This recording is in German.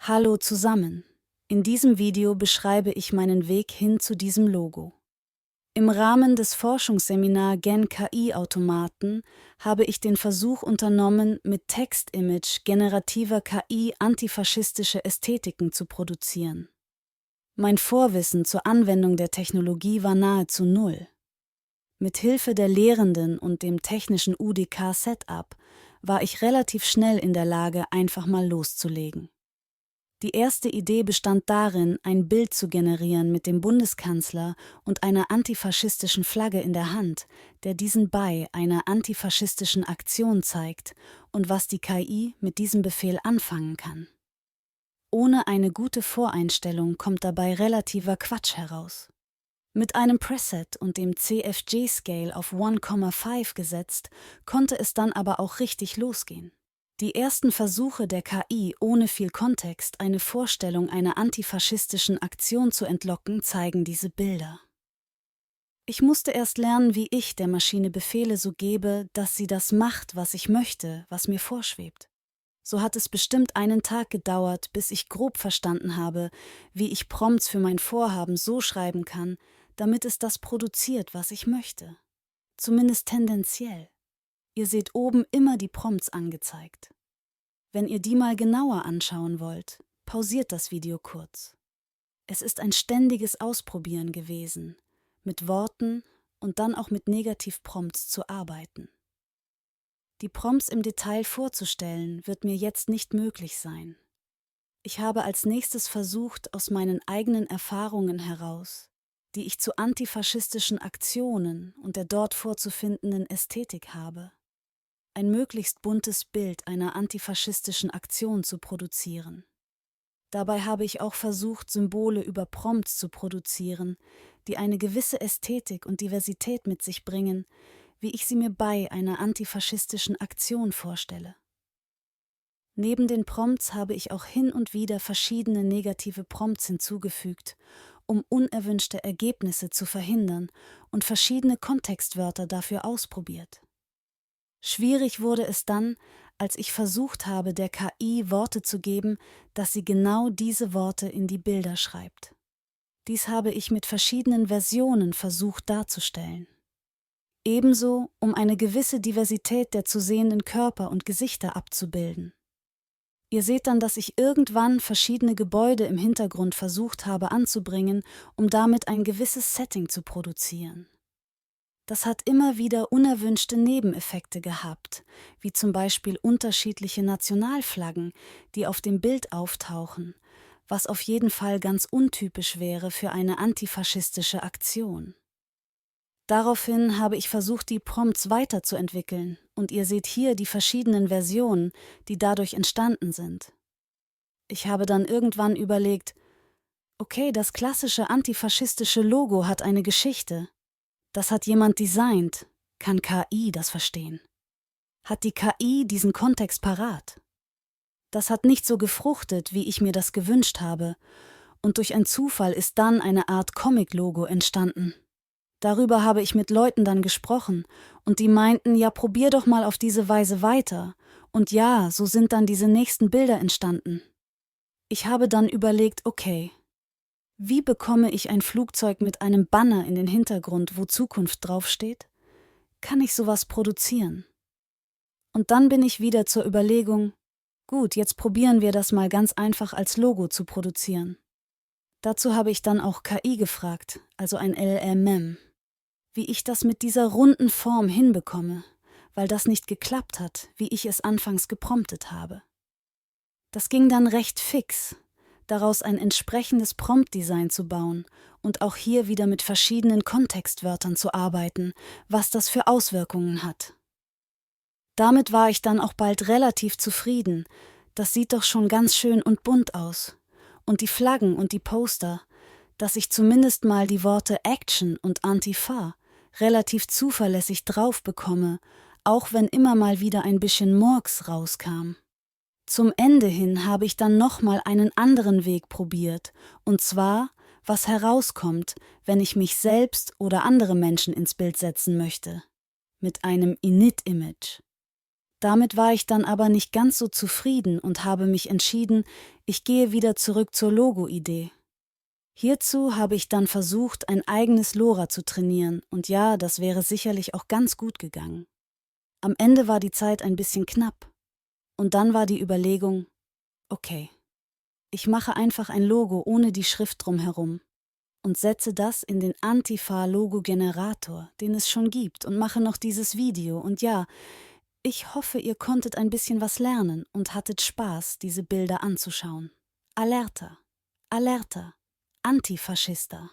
Hallo zusammen. In diesem Video beschreibe ich meinen Weg hin zu diesem Logo. Im Rahmen des Forschungsseminars Gen KI-Automaten habe ich den Versuch unternommen, mit Text-Image generativer KI antifaschistische Ästhetiken zu produzieren. Mein Vorwissen zur Anwendung der Technologie war nahezu null. Mit Hilfe der Lehrenden und dem technischen UDK-Setup war ich relativ schnell in der Lage, einfach mal loszulegen. Die erste Idee bestand darin, ein Bild zu generieren mit dem Bundeskanzler und einer antifaschistischen Flagge in der Hand, der diesen bei einer antifaschistischen Aktion zeigt und was die KI mit diesem Befehl anfangen kann. Ohne eine gute Voreinstellung kommt dabei relativer Quatsch heraus. Mit einem Preset und dem CFG-Scale auf 1,5 gesetzt, konnte es dann aber auch richtig losgehen. Die ersten Versuche der KI, ohne viel Kontext eine Vorstellung einer antifaschistischen Aktion zu entlocken, zeigen diese Bilder. Ich musste erst lernen, wie ich der Maschine Befehle so gebe, dass sie das macht, was ich möchte, was mir vorschwebt. So hat es bestimmt einen Tag gedauert, bis ich grob verstanden habe, wie ich Prompts für mein Vorhaben so schreiben kann, damit es das produziert, was ich möchte. Zumindest tendenziell. Ihr seht oben immer die Prompts angezeigt. Wenn ihr die mal genauer anschauen wollt, pausiert das Video kurz. Es ist ein ständiges Ausprobieren gewesen, mit Worten und dann auch mit Negativprompts zu arbeiten. Die Prompts im Detail vorzustellen, wird mir jetzt nicht möglich sein. Ich habe als nächstes versucht, aus meinen eigenen Erfahrungen heraus, die ich zu antifaschistischen Aktionen und der dort vorzufindenden Ästhetik habe, ein möglichst buntes Bild einer antifaschistischen Aktion zu produzieren. Dabei habe ich auch versucht, Symbole über Prompts zu produzieren, die eine gewisse Ästhetik und Diversität mit sich bringen, wie ich sie mir bei einer antifaschistischen Aktion vorstelle. Neben den Prompts habe ich auch hin und wieder verschiedene negative Prompts hinzugefügt, um unerwünschte Ergebnisse zu verhindern und verschiedene Kontextwörter dafür ausprobiert. Schwierig wurde es dann, als ich versucht habe, der KI Worte zu geben, dass sie genau diese Worte in die Bilder schreibt. Dies habe ich mit verschiedenen Versionen versucht darzustellen. Ebenso, um eine gewisse Diversität der zu sehenden Körper und Gesichter abzubilden. Ihr seht dann, dass ich irgendwann verschiedene Gebäude im Hintergrund versucht habe anzubringen, um damit ein gewisses Setting zu produzieren. Das hat immer wieder unerwünschte Nebeneffekte gehabt, wie zum Beispiel unterschiedliche Nationalflaggen, die auf dem Bild auftauchen, was auf jeden Fall ganz untypisch wäre für eine antifaschistische Aktion. Daraufhin habe ich versucht, die Prompts weiterzuentwickeln, und ihr seht hier die verschiedenen Versionen, die dadurch entstanden sind. Ich habe dann irgendwann überlegt, okay, das klassische antifaschistische Logo hat eine Geschichte. Das hat jemand designt. Kann KI das verstehen? Hat die KI diesen Kontext parat? Das hat nicht so gefruchtet, wie ich mir das gewünscht habe, und durch einen Zufall ist dann eine Art Comic-Logo entstanden. Darüber habe ich mit Leuten dann gesprochen, und die meinten, ja, probier doch mal auf diese Weise weiter. Und ja, so sind dann diese nächsten Bilder entstanden. Ich habe dann überlegt, okay, wie bekomme ich ein Flugzeug mit einem Banner in den Hintergrund, wo Zukunft draufsteht? Kann ich sowas produzieren? Und dann bin ich wieder zur Überlegung, gut, jetzt probieren wir das mal ganz einfach als Logo zu produzieren. Dazu habe ich dann auch KI gefragt, also ein LLM, wie ich das mit dieser runden Form hinbekomme, weil das nicht geklappt hat, wie ich es anfangs gepromptet habe. Das ging dann recht fix, daraus ein entsprechendes Prompt-Design zu bauen und auch hier wieder mit verschiedenen Kontextwörtern zu arbeiten, was das für Auswirkungen hat. Damit war ich dann auch bald relativ zufrieden, das sieht doch schon ganz schön und bunt aus. Und die Flaggen und die Poster, dass ich zumindest mal die Worte Action und Antifa relativ zuverlässig drauf bekomme, auch wenn immer mal wieder ein bisschen Murks rauskam. Zum Ende hin habe ich dann nochmal einen anderen Weg probiert, und zwar, was herauskommt, wenn ich mich selbst oder andere Menschen ins Bild setzen möchte, mit einem Init-Image. Damit war ich dann aber nicht ganz so zufrieden und habe mich entschieden, ich gehe wieder zurück zur Logo-Idee. Hierzu habe ich dann versucht, ein eigenes LoRa zu trainieren, und ja, das wäre sicherlich auch ganz gut gegangen. Am Ende war die Zeit ein bisschen knapp. Und dann war die Überlegung, okay, ich mache einfach ein Logo ohne die Schrift drumherum und setze das in den Antifa-Logo-Generator, den es schon gibt, und mache noch dieses Video. Und ja, ich hoffe, ihr konntet ein bisschen was lernen und hattet Spaß, diese Bilder anzuschauen. Alerta, Alerta, Antifaschista.